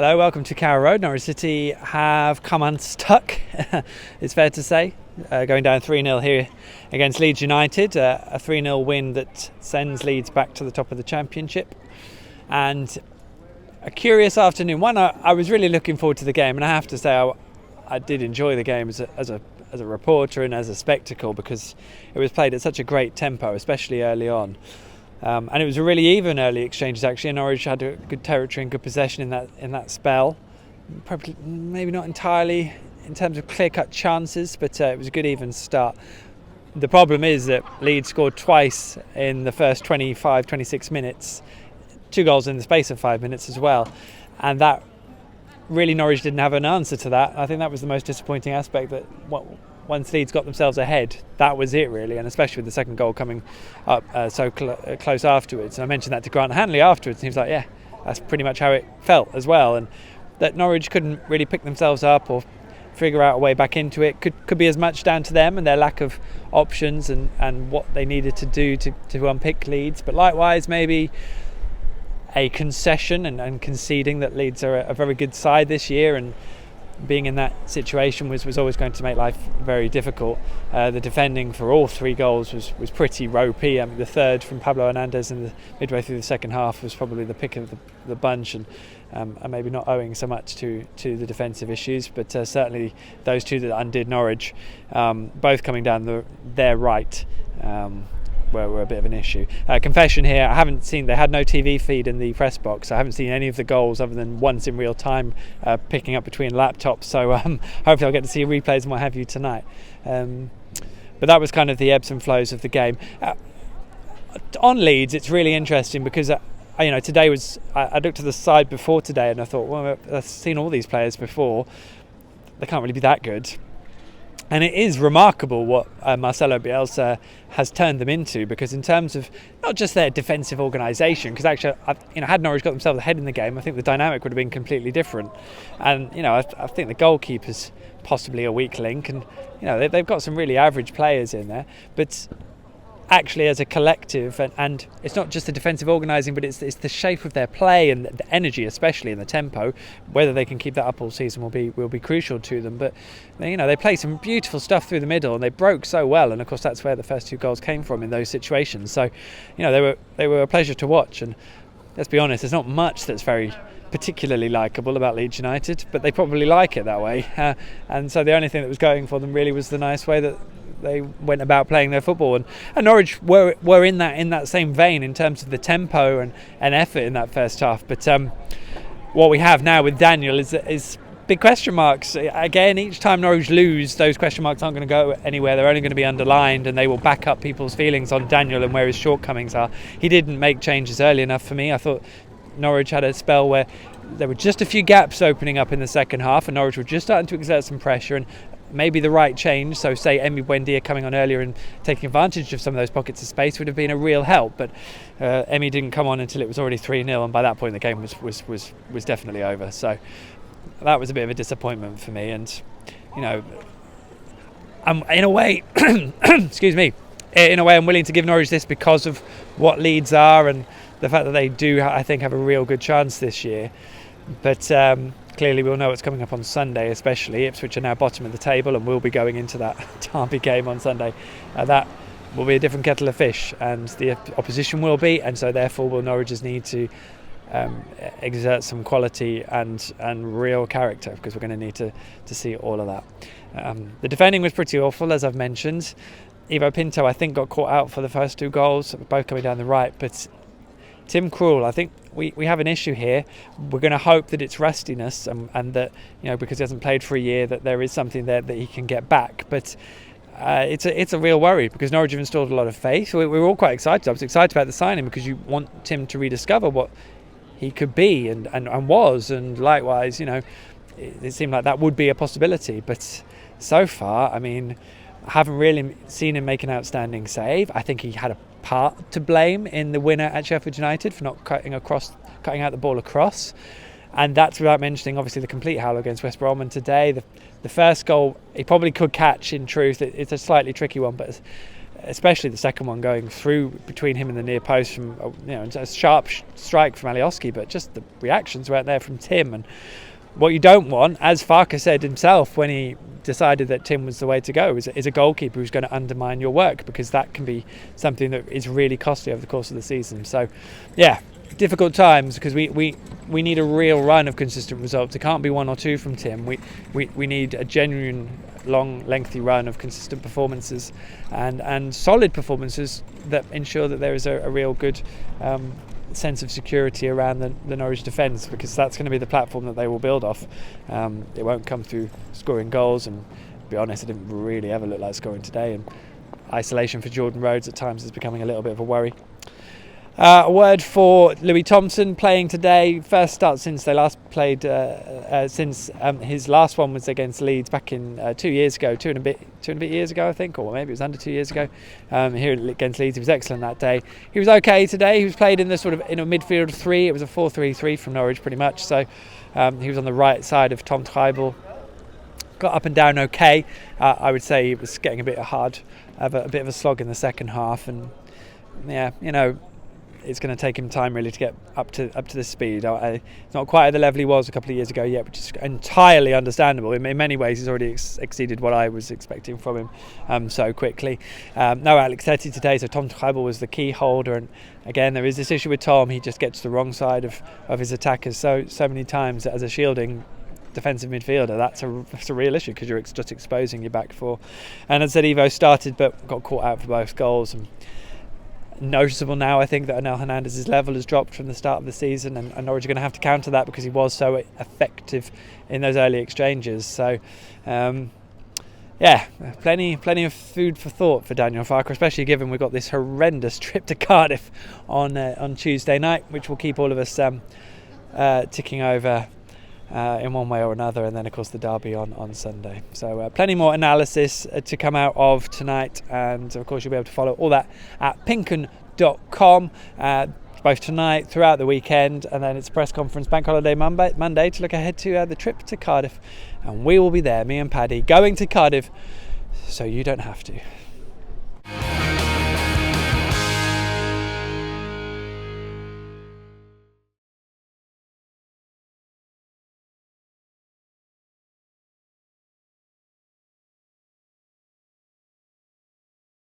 Hello, welcome to Carrow Road. Norwich City have come unstuck, it's fair to say, going down 3-0 here against Leeds United, a 3-0 win that sends Leeds back to the top of the Championship. And a curious afternoon. I was really looking forward to the game, and I have to say I did enjoy the game as a reporter and as a spectacle, because it was played at such a great tempo, especially early on. And it was a really even early exchanges actually. Norwich had a good territory and good possession in that spell. Probably, maybe not entirely in terms of clear-cut chances, but it was a good even start. The problem is that Leeds scored twice in the first 26 minutes, 2 goals in the space of 5 minutes as well, and that really Norwich didn't have an answer to that. I think that was the most disappointing aspect, that once Leeds got themselves ahead, that was it really, and especially with the second goal coming up close afterwards. And I mentioned that to Grant Hanley afterwards, and he was like, yeah, that's pretty much how it felt as well, and that Norwich couldn't really pick themselves up or figure out a way back into it. Could be as much down to them and their lack of options and what they needed to do to unpick Leeds, but likewise maybe a concession and conceding that Leeds are a very good side this year, and being in that situation was always going to make life very difficult. The defending for all 3 goals was pretty ropey. I mean, the third from Pablo Hernandez in the midway through the second half was probably the pick of the bunch, and maybe not owing so much to the defensive issues, but certainly those 2 that undid Norwich, both coming down their right, were a bit of an issue. Confession here, I haven't seen, they had no TV feed in the press box. I haven't seen any of the goals other than once in real time, picking up between laptops, so hopefully I'll get to see replays and what have you tonight. But that was kind of the ebbs and flows of the game. On Leeds, it's really interesting because today was, I looked at the side before today and I thought, well, I've seen all these players before, they can't really be that good. And it is remarkable what Marcelo Bielsa has turned them into, because in terms of not just their defensive organisation, because actually, had Norwich got themselves ahead in the game, I think the dynamic would have been completely different. And I think the goalkeeper's possibly a weak link, and they've got some really average players in there, but actually as a collective, and it's not just the defensive organising, but it's the shape of their play and the energy, especially in the tempo. Whether they can keep that up all season will be crucial to them. But they play some beautiful stuff through the middle, and they broke so well. And of course, that's where the first 2 goals came from in those situations. So they were a pleasure to watch. And let's be honest, there's not much that's very particularly likeable about Leeds United, but they probably like it that way. And so the only thing that was going for them really was the nice way that they went about playing their football, and Norwich were in that same vein in terms of the tempo and effort in that first half. But what we have now with Daniel is big question marks. Again, each time Norwich lose, those question marks aren't going to go anywhere. They're only going to be underlined, and they will back up people's feelings on Daniel and where his shortcomings are. He didn't make changes early enough for me. I thought Norwich had a spell where there were just a few gaps opening up in the second half, and Norwich were just starting to exert some pressure, and maybe the right change, so say Emi Buendia coming on earlier and taking advantage of some of those pockets of space, would have been a real help. But Emi didn't come on until it was already 3-0, and by that point the game was definitely over. So that was a bit of a disappointment for me, and I'm in a way excuse me, in a way I'm willing to give Norwich this because of what Leeds are and the fact that they do, I think, have a real good chance this year. But clearly we'll know what's coming up on Sunday, especially. Ipswich are now bottom of the table and will be going into that derby game on Sunday. That will be a different kettle of fish, and the opposition will be, and so therefore will Norwich's need to exert some quality and real character, because we're going to need to see all of that. The defending was pretty awful, as I've mentioned. Ivo Pinto, I think, got caught out for the first 2 goals, both coming down the right, but Tim Krul, I think we have an issue here. We're going to hope that it's rustiness, and that because he hasn't played for a year, that there is something there that he can get back. But it's a real worry, because Norwich have installed a lot of faith. We were all quite excited. I was excited about the signing, because you want Tim to rediscover what he could be and was, and likewise, it seemed like that would be a possibility. But so far, I mean, I haven't really seen him make an outstanding save. I think he had a part to blame in the winner at Sheffield United for not cutting out the ball across, and that's without mentioning obviously the complete howler against West Brom. And today the first goal he probably could catch, in truth. It's a slightly tricky one, but especially the second one going through between him and the near post from a sharp strike from Alioski, but just the reactions weren't there from Tim. And what you don't want, as Farke said himself when he decided that Tim was the way to go, is a goalkeeper who's going to undermine your work, because that can be something that is really costly over the course of the season. So yeah, difficult times, because we need a real run of consistent results. It can't be one or two from Tim. We need a genuine long lengthy run of consistent performances and solid performances that ensure that there is a real good sense of security around the Norwich defence, because that's going to be the platform that they will build off. It won't come through scoring goals, and to be honest, it didn't really ever look like scoring today, and isolation for Jordan Rhodes at times is becoming a little bit of a worry. A word for Louis Thompson, playing today. First start since they last played, since his last one was against Leeds back in 2 years ago, two and a bit years ago, I think, or maybe it was under 2 years ago. Here against Leeds, he was excellent that day. He was okay today. He was played in the sort of in a midfield three. It was a 4-3-3 from Norwich, pretty much. So he was on the right side of Tom Treibel. Got up and down okay. I would say he was getting a bit of a slog in the second half, and yeah, it's going to take him time really to get up to the speed. It's not quite at the level he was a couple of years ago yet, which is entirely understandable. In many ways, he's already exceeded what I was expecting from him so quickly. No Alex Teti today, so Tom Treibel was the key holder. And again, there is this issue with Tom. He just gets to the wrong side of his attackers so many times as a shielding defensive midfielder. That's a real issue, because you're just exposing your back four. And as I said, Evo started but got caught out for both goals. And noticeable now, I think, that Onel Hernandez's level has dropped from the start of the season, and Norwich are going to have to counter that, because he was so effective in those early exchanges. So plenty of food for thought for Daniel Farke, especially given we've got this horrendous trip to Cardiff on Tuesday night, which will keep all of us ticking over in one way or another, and then of course the derby on Sunday. So plenty more analysis to come out of tonight, and of course you'll be able to follow all that at PinkUn.com both tonight, throughout the weekend, and then it's a press conference bank holiday Monday to look ahead to the trip to Cardiff, and we will be there, me and Paddy, going to Cardiff so you don't have to.